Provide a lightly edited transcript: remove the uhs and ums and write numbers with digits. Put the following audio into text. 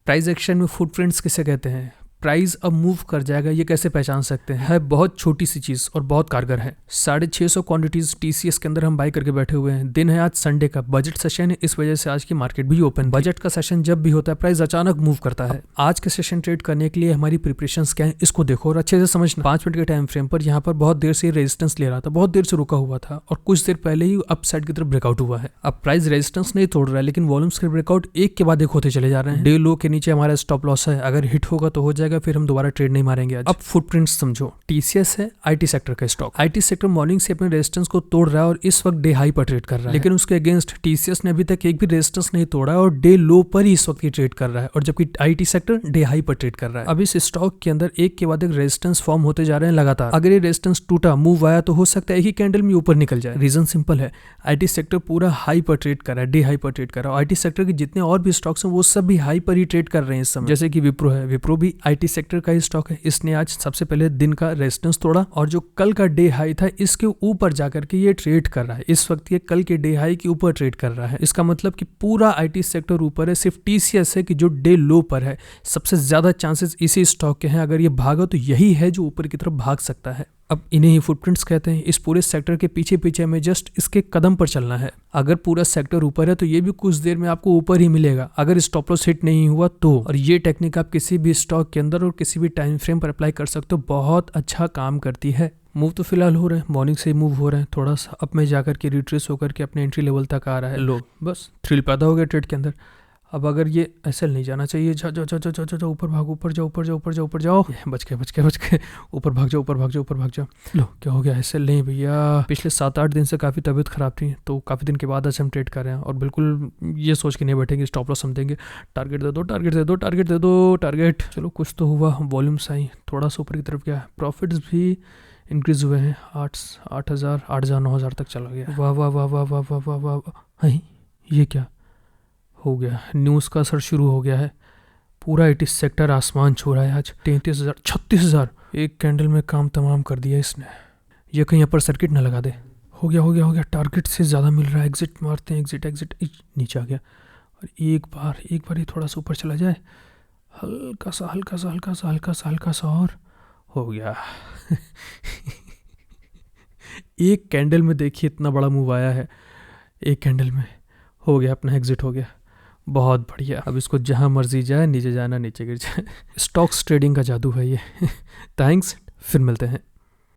Price action में footprints किसे कहते हैं, प्राइस अब मूव कर जाएगा ये कैसे पहचान सकते हैं, है बहुत छोटी सी चीज और बहुत कारगर है। 650 क्वांटिटीज टीसीएस के अंदर हम बाय करके बैठे हुए हैं। दिन है आज संडे का, बजट सेशन है, इस वजह से आज की मार्केट भी ओपन। बजट का सेशन जब भी होता है प्राइस अचानक मूव करता है। आज के सेशन ट्रेड करने के लिए हमारी प्रिपरेशंस क्या है इसको देखो और अच्छे से समझना। 5 मिनट के टाइम फ्रेम पर यहाँ पर बहुत देर से रेजिस्टेंस ले रहा था, बहुत देर से रुका हुआ था और कुछ देर पहले ही अपसाइड की तरफ ब्रेकआउट हुआ है। अब प्राइस रेजिस्टेंस नहीं तोड़ रहा है लेकिन वॉल्यूम्स के ब्रेकआउट एक के बाद एक होते चले जा रहे हैं। डे लो के नीचे हमारा स्टॉप लॉस है, अगर हिट होगा तो हो जाएगा, फिर हम दोबारा ट्रेड नहीं मारेंगे आज। अब फुटप्रिंट्स समझो, टीसीएस है आईटी सेक्टर का स्टॉक। आईटी सेक्टर मॉर्निंग से अपने रेजिस्टेंस को तोड़ रहा है और इस वक्त डे हाई पर ट्रेड कर रहा है, लेकिन उसके अगेंस्ट टीसीएस ने अभी तक एक भी रेजिस्टेंस नहीं तोड़ा है और डे लो पर ही इस वक्त ही ट्रेड कर रहा है, और जबकि आईटी सेक्टर डे हाई पर ट्रेड कर रहा है। अब इस स्टॉक के अंदर एक के बाद एक रेजिस्टेंस फॉर्म होते जा रहे हैं लगातार। अगर ये रेजिस्टेंस टूटा, मूव आया तो हो सकता है एक ही कैंडल में ऊपर निकल जाए। रीजन सिंपल है, आईटी सेक्टर पूरा हाई पर ट्रेड कर रहा है, डे हाई पर ट्रेड कर रहा है। आईटी सेक्टर के जितने और भी स्टॉक्स हैं वो सब भी हाई पर ही ट्रेड कर रहे हैं इस समय। जैसे कि विप्रो है, विप्रो भी आईटी सेक्टर का ही स्टॉक है। इसने आज सबसे पहले दिन का रेजिस्टेंस तोड़ा और जो कल का डे हाई था इसके ऊपर जाकर के ये ट्रेड कर रहा है। इस वक्त ये कल के डे हाई के ऊपर ट्रेड कर रहा है। इसका मतलब कि पूरा आईटी सेक्टर ऊपर है, सिर्फ टीसीएस है कि जो डे लो पर है। सबसे ज्यादा चांसेस इसी स्टॉक के हैं, अगर ये भागा तो यही है जो ऊपर की तरफ भाग सकता है। अब इन्हें ही फुटप्रिंट्स कहते हैं। इस पूरे सेक्टर के पीछे पीछे हमें जस्ट इसके कदम पर चलना है। अगर पूरा सेक्टर ऊपर है तो ये भी कुछ देर में आपको ऊपर ही मिलेगा, अगर स्टॉप लॉस हिट नहीं हुआ तो। और ये टेक्निक आप किसी भी स्टॉक के अंदर और किसी भी टाइम फ्रेम पर अप्लाई कर सकते हो, बहुत अच्छा काम करती है। मूव तो फिलहाल हो रहे हैं, मॉर्निंग से ही मूव हो रहे हैं, थोड़ा सा अप में जाकर के रिट्रेस होकर के अपने एंट्री लेवल तक आ रहा है। लो बस थ्रिल पैदा हो गया ट्रेड के अंदर। अब अगर ये ऐसे नहीं जाना चाहिए, जाओ जाओ जाओ जाओ जाओ ऊपर भागो, ऊपर जाओ ऊपर जाओ ऊपर जाओ ऊपर जाओ, बच के ऊपर भाग जाओ ऊपर भाग जाओ ऊपर भाग जाओ। लो क्या हो गया, ऐसे नहीं भैया। पिछले 7-8 दिन से काफ़ी तबीयत खराब थी, तो काफ़ी दिन के बाद आज हम ट्रेड कर रहे हैं और बिल्कुल ये सोच के नहीं बैठेंगे स्टॉप लॉस हम देंगे। टारगेट दे दो टारगेट दे दो टारगेट दे दो टारगेट। चलो कुछ तो हुआ, वॉल्यूम्स आई, थोड़ा सा ऊपर की तरफ गया, प्रॉफिट्स भी इंक्रीज हुए हैं। 8,000 8,000 9,000 तक चला गया। वाह वाह वाह वाह वाह वाह वाह वाह वाह। ये क्या हो गया, न्यूज़ का असर शुरू हो गया है। पूरा आईटी सेक्टर आसमान छू रहा है आज। 33,000 36,000 एक कैंडल में काम तमाम कर दिया इसने। ये कहीं अपर सर्किट ना लगा दे। हो गया हो गया हो गया, टारगेट से ज़्यादा मिल रहा है। एग्जिट मारते हैं, एग्जिट एग्जिट, नीचे आ गया। और एक बार ही थोड़ा सा ऊपर चला जाए, हल्का सा हल्का सा हल्का सा हल्का सा हल्का सा, और हो गया। एक कैंडल में देखिए इतना बड़ा मूव आया है, एक कैंडल में हो गया, अपना एग्जिट हो गया। बहुत बढ़िया। अब इसको जहां मर्जी जाए, नीचे जाना नीचे गिर जाए। स्टॉक्स ट्रेडिंग का जादू है ये। थैंक्स, फिर मिलते हैं।